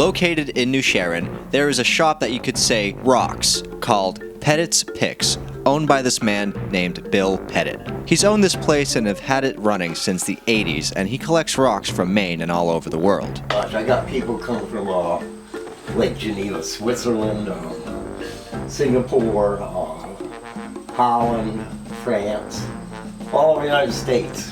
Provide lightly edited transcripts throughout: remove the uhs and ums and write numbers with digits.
Located in New Sharon, there is a shop that you could say rocks, called Pattitt's Picks, owned by this man named Bill Pattitt. He's owned this place and have had it running since the 80s, and he collects rocks from Maine and all over the world. Gosh, I got people come from Lake Geneva, Switzerland, Singapore, Holland, France, all over the United States.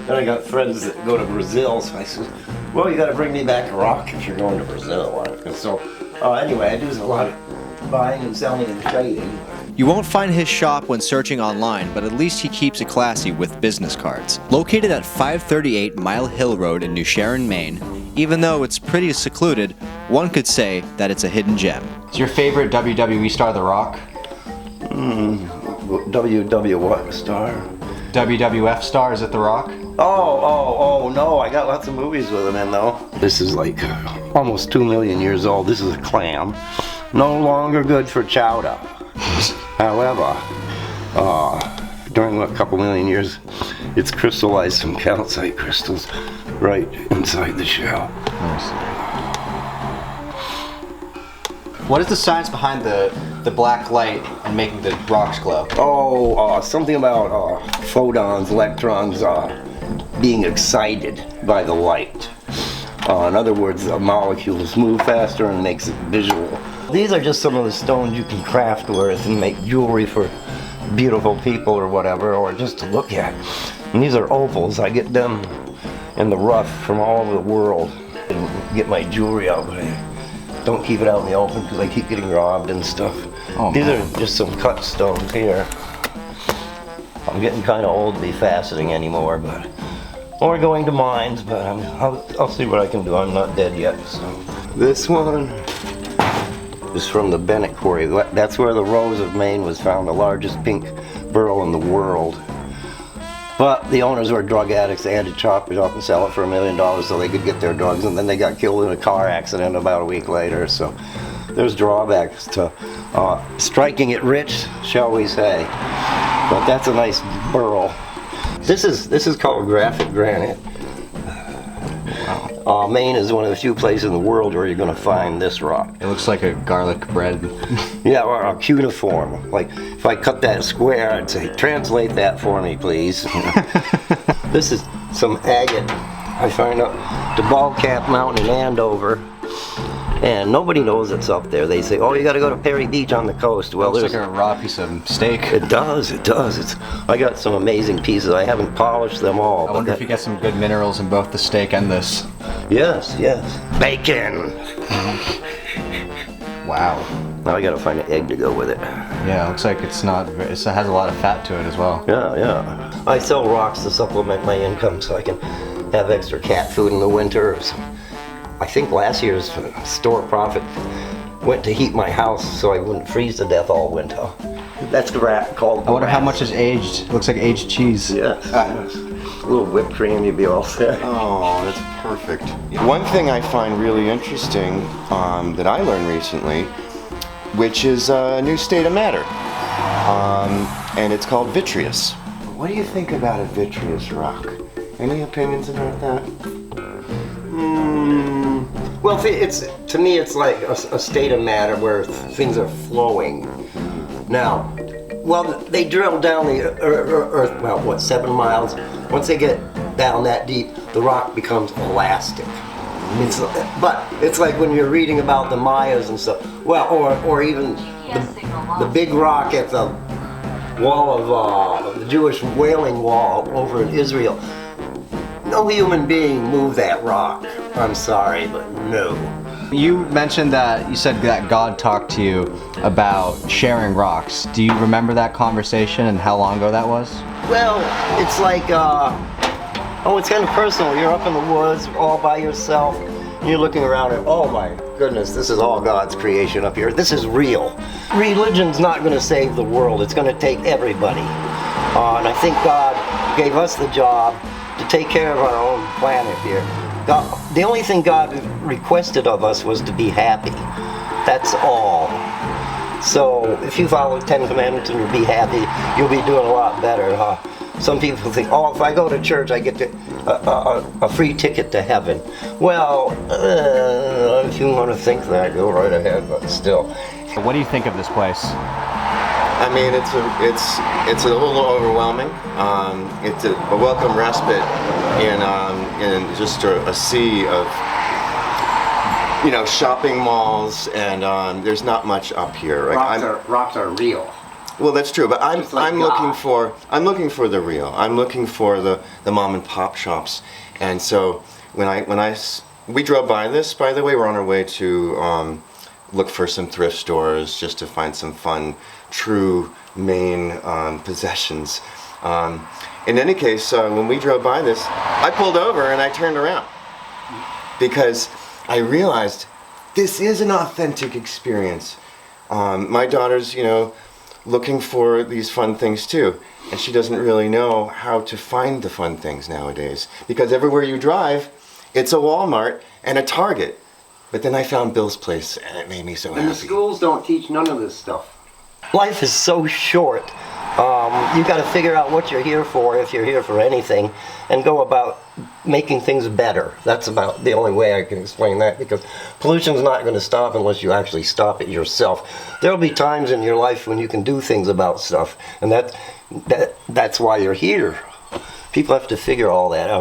Then I got friends that go to Brazil, so I said, well, you got to bring me back a rock if you're going to Brazil. So anyway, I do a lot of buying and selling and trading. You won't find his shop when searching online, but at least he keeps it classy with business cards. Located at 538 Mile Hill Road in New Sharon, Maine, even though it's pretty secluded, one could say that it's a hidden gem. Is your favorite WWE star The Rock? WW what star? WWF star, is it The Rock? Oh, no, I got lots of movies with him in though. This is like almost 2 million years old. This is a clam. No longer good for chowder. However, during a couple million years, it's crystallized some calcite crystals right inside the shell. Nice. What is the science behind the black light and making the rocks glow? Something about photons, electrons being excited by the light. In other words, the molecules move faster and makes it visual. These are just some of the stones you can craft with and make jewelry for beautiful people or whatever, or just to look at. And these are opals. I get them in the rough from all over the world and get my jewelry out, but I don't keep it out in the open because I keep getting robbed and stuff. These are just some cut stones here. I'm getting kind of old to be faceting anymore, or going to mines, but I'll see what I can do. I'm not dead yet. So this one is from the Bennett Quarry. That's where the Rose of Maine was found, the largest pink beryl in the world. But the owners were drug addicts. They had to chop it up and sell it for $1 million so they could get their drugs, and then they got killed in a car accident about a week later. So there's drawbacks to striking it rich, shall we say. But that's a nice beryl. This is called graphic granite. Wow. Maine is one of the few places in the world where you're going to find this rock. It looks like a garlic bread. Yeah, or a cuneiform. Like if I cut that square, I'd say, translate that for me, please. This is some agate I find up the Bald Cap Mountain in Andover. And nobody knows it's up there. They say, oh, you got to go to Perry Beach on the coast. Well, looks like a raw piece of steak. It does. I got some amazing pieces. I haven't polished them all. I wonder if you get some good minerals in both the steak and this. Yes. Bacon. Wow. Now I got to find an egg to go with it. Yeah, it looks like it has a lot of fat to it as well. Yeah. I sell rocks to supplement my income so I can have extra cat food in the winter. I think last year's store profit went to heat my house so I wouldn't freeze to death all winter. That's the rat called. I wonder how much is aged. It looks like aged cheese. Yes. A little whipped cream, you'd be all set. Oh, that's perfect. One thing I find really interesting that I learned recently, which is a new state of matter, and it's called vitreous. What do you think about a vitreous rock? Any opinions about that? Well, to me, it's like a state of matter where things are flowing. Now, well, they drill down the earth, 7 miles? Once they get down that deep, the rock becomes elastic. But it's like when you're reading about the Mayas and stuff. Well, or even the big rock at the wall of the Jewish Wailing Wall over in Israel. No human being moved that rock. I'm sorry, but no. You mentioned that you said that God talked to you about sharing rocks. Do you remember that conversation and how long ago that was? Well, it's like, it's kind of personal. You're up in the woods all by yourself, and you're looking around and, oh my goodness, this is all God's creation up here. This is real. Religion's not going to save the world. It's going to take everybody. And I think God gave us the job to take care of our own planet here. God, the only thing God requested of us was to be happy. That's all. So if you follow the 10 Commandments and you be happy, you'll be doing a lot better. Some people think, if I go to church, I get a free ticket to heaven. Well, if you want to think that, go right ahead, but still. What do you think of this place? I mean, it's a little overwhelming. It's a welcome respite in just a sea of, you know, shopping malls, and there's not much up here. Like, Rocks are real. Well, that's true, but Just like I'm looking for the real. I'm looking for the mom and pop shops, and so we drove by this. By the way, we're on our way to look for some thrift stores just to find some fun, true Maine possessions. In any case, when we drove by this, I pulled over and I turned around because I realized this is an authentic experience. My daughter's, you know, looking for these fun things too, and she doesn't really know how to find the fun things nowadays because everywhere you drive, it's a Walmart and a Target. But then I found Bill's place, and it made me so happy. And the schools don't teach none of this stuff. Life is so short. You got to figure out what you're here for, if you're here for anything, and go about making things better. That's about the only way I can explain that, because pollution's not going to stop unless you actually stop it yourself. There'll be times in your life when you can do things about stuff, and that's why you're here. People have to figure all that out.